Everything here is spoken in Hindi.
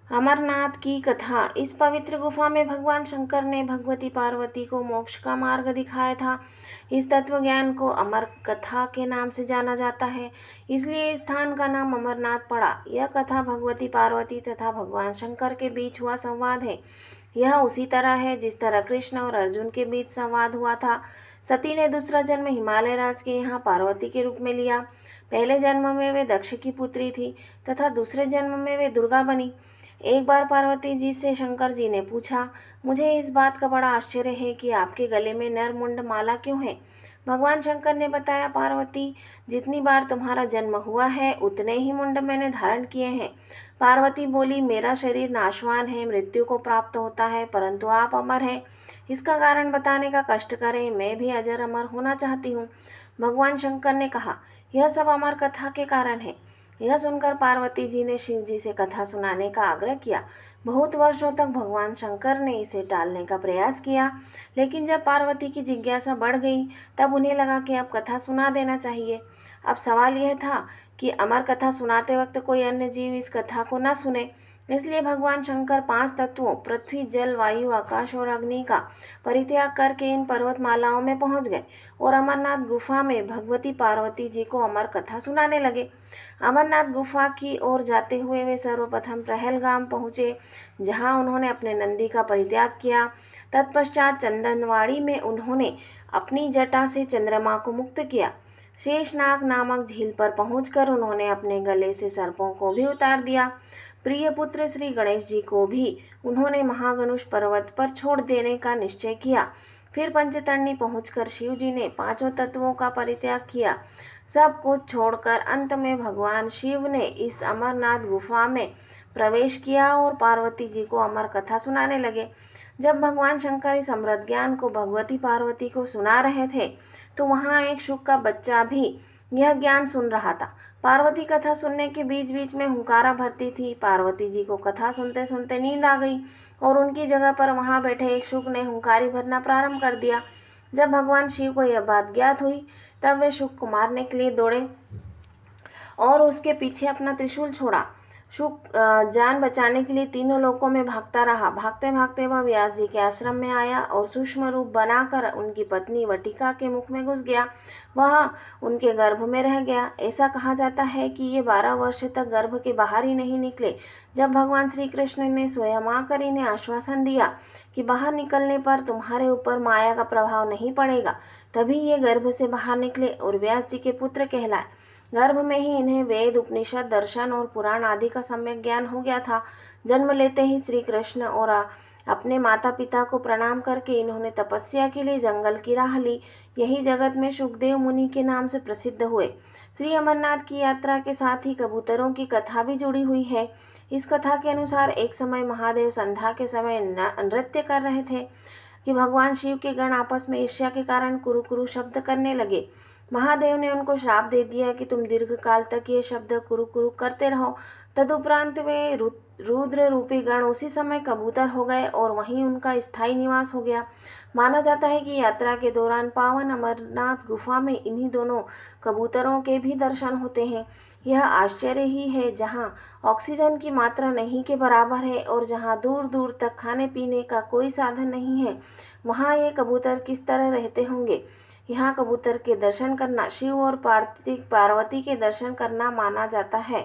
अमरनाथ की कथा। इस पवित्र गुफा में भगवान शंकर ने भगवती पार्वती को मोक्ष का मार्ग दिखाया था। इस तत्व ज्ञान को अमर कथा के नाम से जाना जाता है, इसलिए इस स्थान का नाम अमरनाथ पड़ा। यह कथा भगवती पार्वती तथा भगवान शंकर के बीच हुआ संवाद है। यह उसी तरह है जिस तरह कृष्ण और अर्जुन के बीच संवाद हुआ था। सती ने दूसरा जन्म हिमालय राज के यहाँ पार्वती के रूप में लिया। पहले जन्म में वे दक्ष की पुत्री थी तथा दूसरे जन्म में वे दुर्गा बनी। एक बार पार्वती जी से शंकर जी ने पूछा, मुझे इस बात का बड़ा आश्चर्य है कि आपके गले में नर मुंड माला क्यों है। भगवान शंकर ने बताया, पार्वती, जितनी बार तुम्हारा जन्म हुआ है उतने ही मुंड मैंने धारण किए हैं। पार्वती बोली, मेरा शरीर नाशवान है, मृत्यु को प्राप्त होता है, परंतु आप अमर हैं। इसका कारण बताने का कष्ट करें, मैं भी अजर अमर होना चाहती हूँ। भगवान शंकर ने कहा, यह सब अमर कथा के कारण है। यह सुनकर पार्वती जी ने शिव जी से कथा सुनाने का आग्रह किया। बहुत वर्षों तक भगवान शंकर ने इसे टालने का प्रयास किया, लेकिन जब पार्वती की जिज्ञासा बढ़ गई तब उन्हें लगा कि अब कथा सुना देना चाहिए। अब सवाल यह था कि अमर कथा सुनाते वक्त कोई अन्य जीव इस कथा को न सुने। इसलिए भगवान शंकर 5 तत्वों पृथ्वी, जल, वायु, आकाश और अग्नि का परित्याग करके इन पर्वतमालाओं में पहुंच गए और अमरनाथ गुफा में भगवती पार्वती जी को अमर कथा सुनाने लगे। अमरनाथ गुफा की ओर जाते हुए वे सर्वप्रथम पहलगाम पहुंचे, जहां उन्होंने अपने नंदी का परित्याग किया। तत्पश्चात चंदनवाड़ी में उन्होंने अपनी जटा से चंद्रमा को मुक्त किया। शेषनाग नामक झील पर पहुंचकर उन्होंने अपने गले से सर्पों को भी उतार दिया। प्रिय पुत्र श्री गणेश जी को भी उन्होंने महागणुष पर्वत पर छोड़ देने का निश्चय किया। फिर पंचतरणी पहुंचकर शिव जी ने 5 तत्वों का परित्याग किया। सब कुछ छोड़कर अंत में भगवान शिव ने इस अमरनाथ गुफा में प्रवेश किया और पार्वती जी को अमर कथा सुनाने लगे। जब भगवान शंकर इस अमृत ज्ञान को भगवती पार्वती को सुना रहे थे तो वहाँ एक शुक का बच्चा भी यह ज्ञान सुन रहा था। पार्वती कथा सुनने के बीच बीच में हुंकारा भरती थी। पार्वती जी को कथा सुनते सुनते नींद आ गई और उनकी जगह पर वहां बैठे एक शुक ने हुंकारी भरना प्रारंभ कर दिया। जब भगवान शिव को यह बात ज्ञात हुई तब वे शुक को मारने के लिए दौड़े और उसके पीछे अपना त्रिशूल छोड़ा। शुक जान बचाने के लिए तीनों लोकों में भागता रहा। भागते भागते वह व्यास जी के आश्रम में आया और सूक्ष्म रूप बनाकर उनकी पत्नी वटिका के मुख में घुस गया। वह उनके गर्भ में रह गया। ऐसा कहा जाता है कि ये 12 वर्ष तक गर्भ के बाहर ही नहीं निकले। जब भगवान श्री कृष्ण ने स्वयं आकर इन्हें आश्वासन दिया कि बाहर निकलने पर तुम्हारे ऊपर माया का प्रभाव नहीं पड़ेगा, तभी ये गर्भ से बाहर निकले और व्यास जी के पुत्र कहलाए। गर्भ में ही इन्हें वेद, उपनिषद, दर्शन और पुराण आदि का सम्यक ज्ञान हो गया था। जन्म लेते ही श्री कृष्ण और अपने माता पिता को प्रणाम करके इन्होंने तपस्या के लिए जंगल की राह ली। यही जगत में सुखदेव मुनि के नाम से प्रसिद्ध हुए। श्री अमरनाथ की यात्रा के साथ ही कबूतरों की कथा भी जुड़ी हुई है। इस कथा के अनुसार एक समय महादेव संध्या के समय नृत्य कर रहे थे कि भगवान शिव के गण आपस में ईर्ष्या के कारण कुरु कुरु शब्द करने लगे। महादेव ने उनको श्राप दे दिया कि तुम दीर्घ काल तक ये शब्द कुरु कुरु करते रहो। तदुपरांत वे रुद्र रूपी गण उसी समय कबूतर हो गए और वहीं उनका स्थायी निवास हो गया। माना जाता है कि यात्रा के दौरान पावन अमरनाथ गुफा में इन्हीं दोनों कबूतरों के भी दर्शन होते हैं। यह आश्चर्य ही है, जहाँ ऑक्सीजन की मात्रा नहीं के बराबर है और जहाँ दूर दूर तक खाने पीने का कोई साधन नहीं है, वहाँ ये कबूतर किस तरह रहते होंगे। यहाँ कबूतर के दर्शन करना शिव और पार्वती के दर्शन करना माना जाता है।